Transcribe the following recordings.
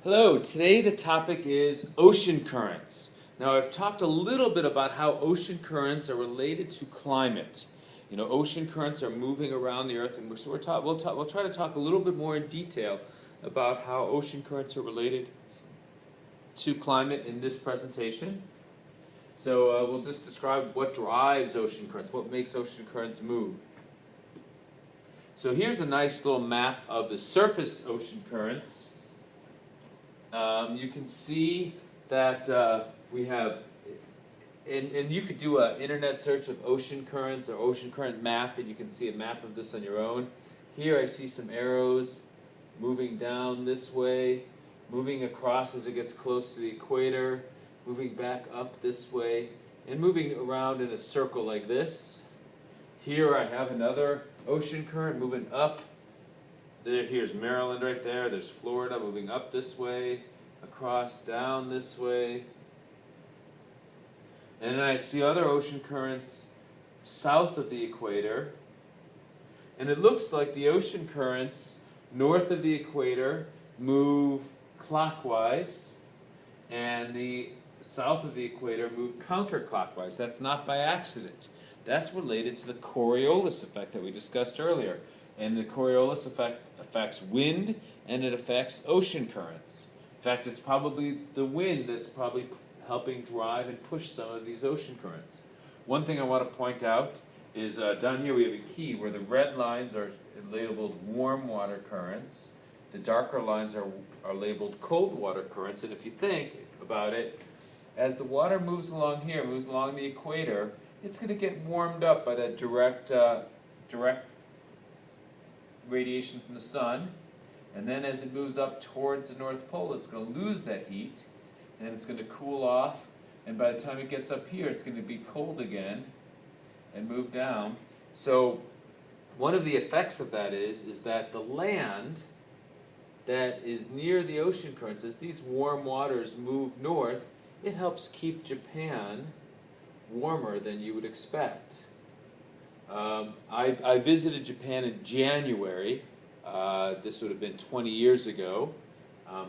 Hello, today the topic is ocean currents. Now I've talked a little bit about how ocean currents are related to climate. You know, ocean currents are moving around the earth, and we'll try to talk a little bit more in detail about how ocean currents are related to climate in this presentation. So we'll just describe what drives ocean currents, what makes ocean currents move. So here's a nice little map of the surface ocean currents. You can see that we have, and you could do an internet search of ocean currents or ocean current map, and you can see a map of this on your own. Here I see some arrows moving down this way, moving across as it gets close to the equator, moving back up this way, and moving around in a circle like this. Here I have another ocean current moving up. Here's Maryland right there. There's Florida moving up this way, across, down this way. And then I see other ocean currents south of the equator. And it looks like the ocean currents north of the equator move clockwise, and the south of the equator move counterclockwise. That's not by accident. That's related to the Coriolis effect that we discussed earlier. And the Coriolis effect affects wind, and it affects ocean currents. In fact, it's probably the wind that's probably helping drive and push some of these ocean currents. One thing I want to point out is down here we have a key where the red lines are labeled warm water currents. The darker lines are labeled cold water currents. And if you think about it, as the water moves along here, moves along the equator, it's going to get warmed up by that direct radiation from the sun, and then as it moves up towards the North Pole, it's going to lose that heat, and it's going to cool off, and by the time it gets up here, it's going to be cold again and move down. So one of the effects of that is that the land that is near the ocean currents, as these warm waters move north, it helps keep Japan warmer than you would expect. I visited Japan in January. This would have been 20 years ago.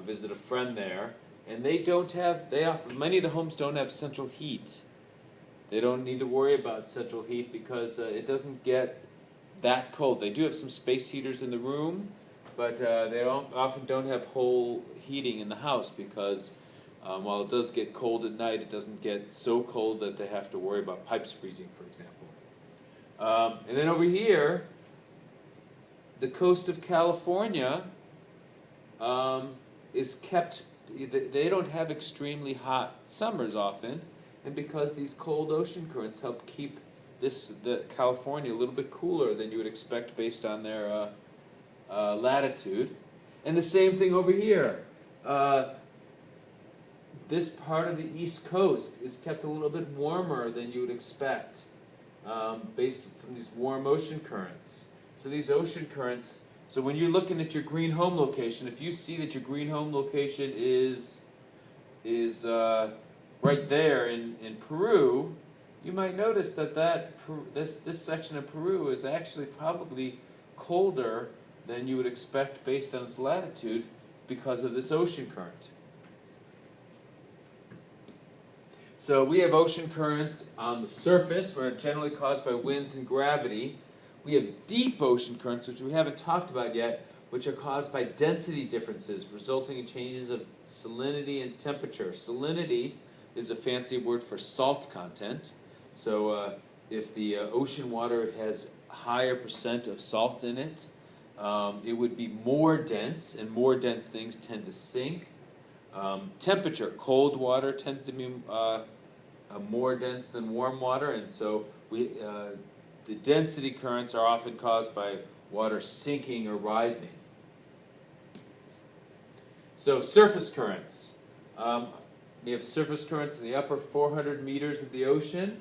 Visited a friend there, and many of the homes don't have central heat. They don't need to worry about central heat because it doesn't get that cold. They do have some space heaters in the room, but they often don't have whole heating in the house because while it does get cold at night, it doesn't get so cold that they have to worry about pipes freezing, for example. And then over here, the coast of California is kept, they don't have extremely hot summers often, and because these cold ocean currents help keep the California a little bit cooler than you would expect based on their latitude. And the same thing over here. This part of the East Coast is kept a little bit warmer than you would expect based from these warm ocean currents. So these ocean currents, so when you're looking at your green home location, if you see that your green home location is right there in Peru, you might notice that this section of Peru is actually probably colder than you would expect based on its latitude because of this ocean current. So we have ocean currents on the surface, where it's generally caused by winds and gravity. We have deep ocean currents, which we haven't talked about yet, which are caused by density differences, resulting in changes of salinity and temperature. Salinity is a fancy word for salt content. So if the ocean water has a higher percent of salt in it, it would be more dense, and more dense things tend to sink. Temperature, cold water tends to be more dense than warm water, and so the density currents are often caused by water sinking or rising. So surface currents. We have surface currents in the upper 400 meters of the ocean,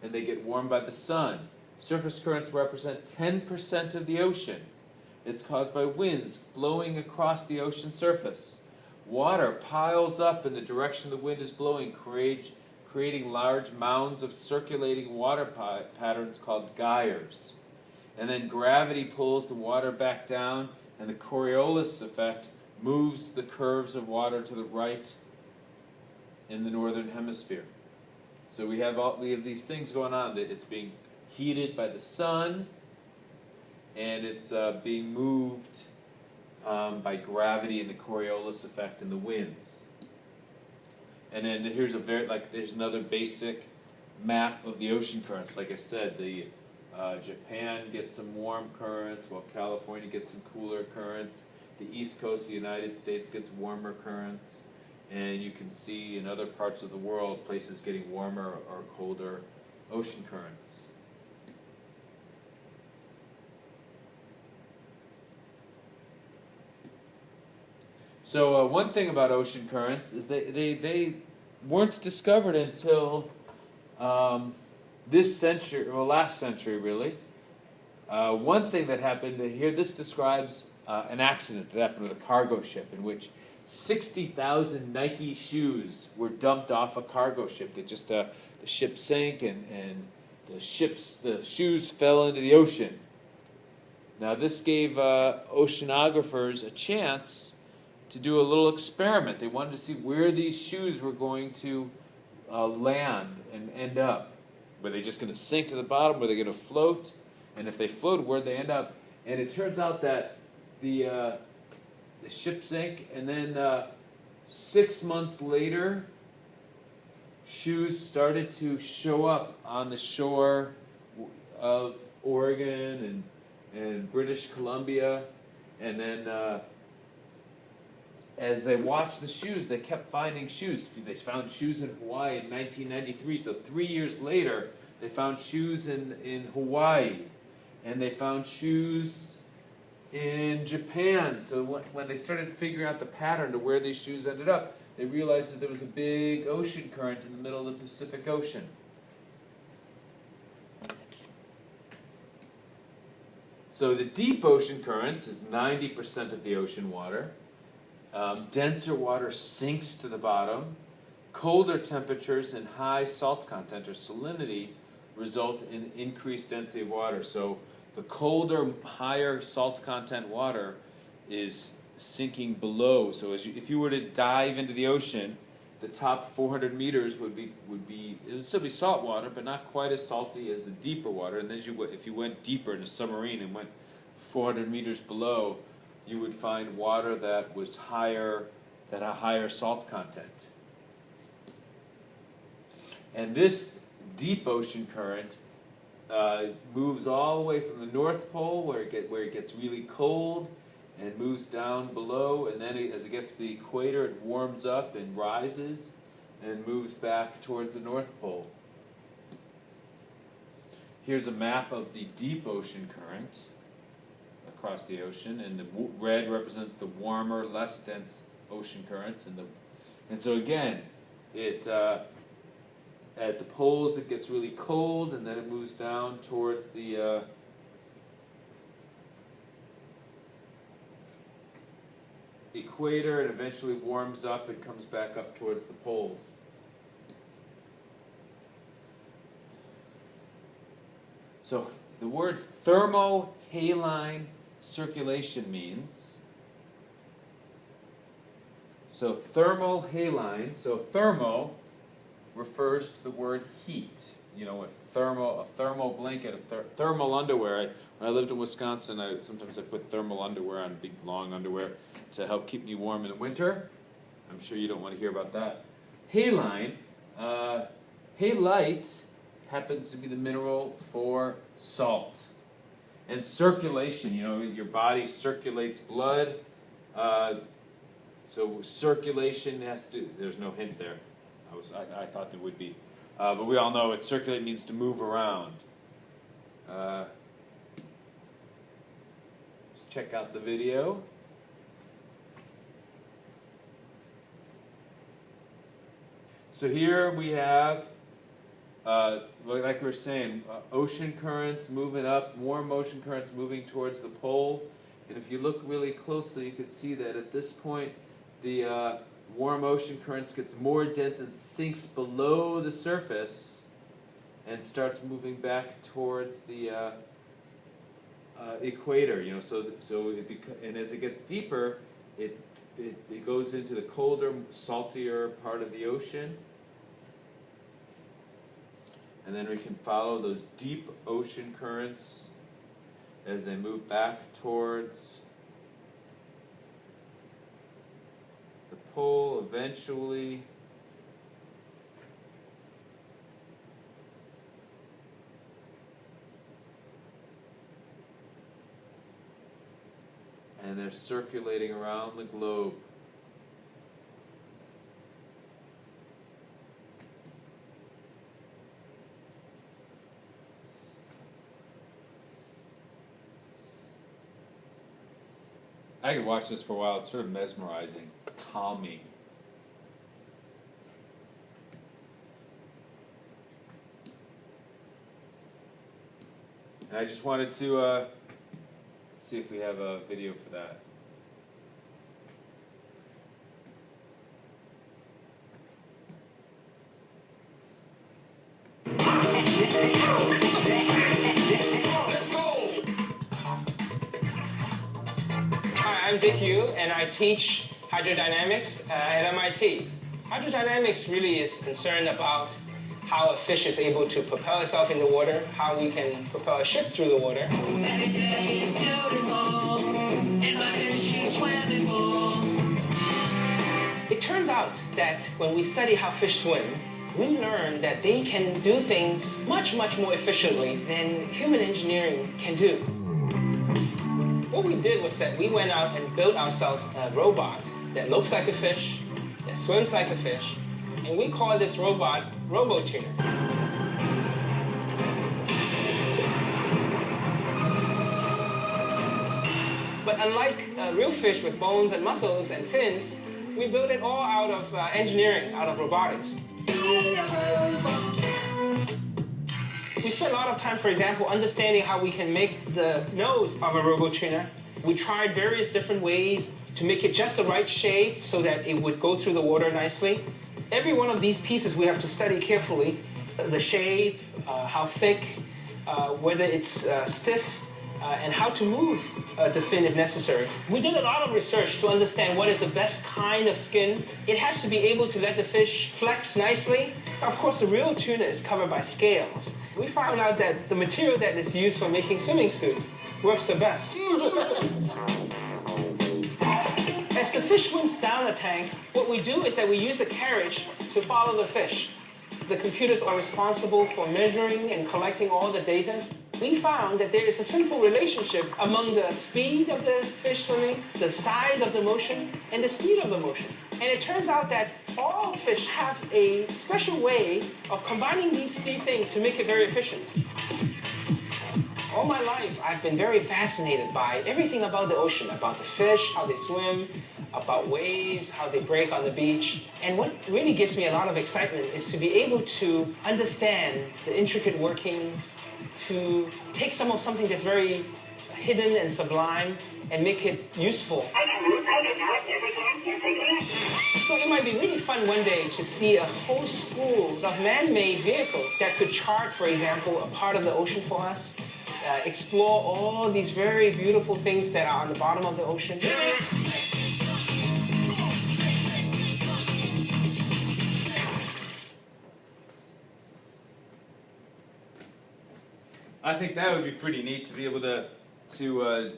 and they get warmed by the sun. Surface currents represent 10% of the ocean. It's caused by winds blowing across the ocean surface. Water piles up in the direction the wind is blowing, creating large mounds of circulating water patterns called gyres. And then gravity pulls the water back down, and the Coriolis effect moves the curves of water to the right in the northern hemisphere. So we have these things going on. That it's being heated by the sun, and it's being moved by gravity and the Coriolis effect and the winds. And then here's there's another basic map of the ocean currents. Like I said, Japan gets some warm currents, while California gets some cooler currents. The east coast of the United States gets warmer currents. And you can see in other parts of the world, places getting warmer or colder ocean currents. So one thing about ocean currents is they weren't discovered until this century, or last century really. One thing that happened here, this describes an accident that happened with a cargo ship in which 60,000 Nike shoes were dumped off a cargo ship. The ship sank and the shoes fell into the ocean. Now this gave oceanographers a chance to do a little experiment. They wanted to see where these shoes were going to land and end up. Were they just going to sink to the bottom? Were they going to float? And if they floated, where'd they end up? And it turns out that the ship sank, and then 6 months later, shoes started to show up on the shore of Oregon and British Columbia. And then as they watched the shoes, they kept finding shoes. They found shoes in Hawaii in 1993. So 3 years later, they found shoes in Hawaii. And they found shoes in Japan. So when they started figuring out the pattern to where these shoes ended up, they realized that there was a big ocean current in the middle of the Pacific Ocean. So the deep ocean currents is 90% of the ocean water. Denser water sinks to the bottom. Colder temperatures and high salt content or salinity result in increased density of water. So the colder, higher salt content water is sinking below. So if you were to dive into the ocean, the top 400 meters would still be salt water, but not quite as salty as the deeper water. And then if you went deeper in a submarine and went 400 meters below, you would find water that was higher, that had a higher salt content. And this deep ocean current moves all the way from the North Pole, where it gets really cold, and moves down below, and then as it gets to the equator, it warms up and rises, and moves back towards the North Pole. Here's a map of the deep ocean current across the ocean, and the red represents the warmer, less dense ocean currents, and so again, at the poles it gets really cold, and then it moves down towards the equator, and eventually warms up and comes back up towards the poles. So the word thermohaline circulation means, so thermohaline, so thermo refers to the word heat. You know, a thermal blanket, thermal underwear. When I lived in Wisconsin, sometimes I put thermal underwear on, big long underwear, to help keep me warm in the winter. I'm sure you don't want to hear about that. Haline, halite happens to be the mineral for salt. And circulation, you know, your body circulates blood. So circulation has to, there's no hint there. I thought there would be. But we all know circulate means to move around. Let's check out the video. So here we have, like we were saying, ocean currents moving up, warm ocean currents moving towards the pole. And if you look really closely, you can see that at this point, the warm ocean currents gets more dense and sinks below the surface and starts moving back towards the equator. You know, and as it gets deeper, it it goes into the colder, saltier part of the ocean. And then we can follow those deep ocean currents as they move back towards the pole eventually. And they're circulating around the globe. I could watch this for a while. It's sort of mesmerizing, calming. And I just wanted to see if we have a video for that. Let's go! Hi, I'm Dick Yu, and I teach hydrodynamics at MIT. Hydrodynamics really is concerned about how a fish is able to propel itself in the water, how we can propel a ship through the water. Every day is beautiful, and my fish she's swimming full. It turns out that when we study how fish swim, we learn that they can do things much, much more efficiently than human engineering can do. What we did was that we went out and built ourselves a robot that looks like a fish, that swims like a fish, and we call this robot RoboTuner. But unlike real fish with bones and muscles and fins, we built it all out of engineering, out of robotics. We spent a lot of time, for example, understanding how we can make the nose of a RoboTuner. We tried various different ways to make it just the right shape so that it would go through the water nicely. Every one of these pieces we have to study carefully. The shape, how thick, whether it's stiff, and how to move the fin if necessary. We did a lot of research to understand what is the best kind of skin. It has to be able to let the fish flex nicely. Of course, the real tuna is covered by scales. We found out that the material that is used for making swimming suits works the best. As the fish swims down the tank, what we do is that we use a carriage to follow the fish. The computers are responsible for measuring and collecting all the data. We found that there is a simple relationship among the speed of the fish swimming, the size of the motion, and the speed of the motion. And it turns out that all fish have a special way of combining these three things to make it very efficient. All my life, I've been very fascinated by everything about the ocean, about the fish, how they swim, about waves, how they break on the beach. And what really gives me a lot of excitement is to be able to understand the intricate workings, to take something that's very hidden and sublime and make it useful. So it might be really fun one day to see a whole school of man-made vehicles that could chart, for example, a part of the ocean for us, explore all these very beautiful things that are on the bottom of the ocean. I think that would be pretty neat to be able to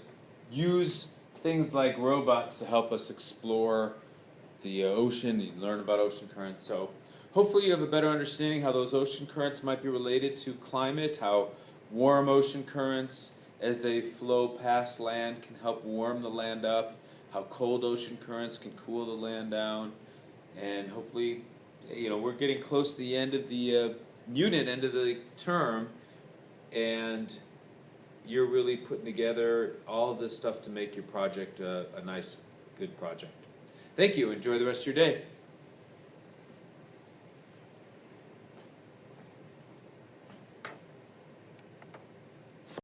use things like robots to help us explore the ocean and learn about ocean currents. So hopefully you have a better understanding how those ocean currents might be related to climate, how warm ocean currents as they flow past land can help warm the land up, how cold ocean currents can cool the land down, and hopefully, we're getting close to the end of the unit, end of the term, and you're really putting together all of this stuff to make your project a nice, good project. Thank you. Enjoy the rest of your day.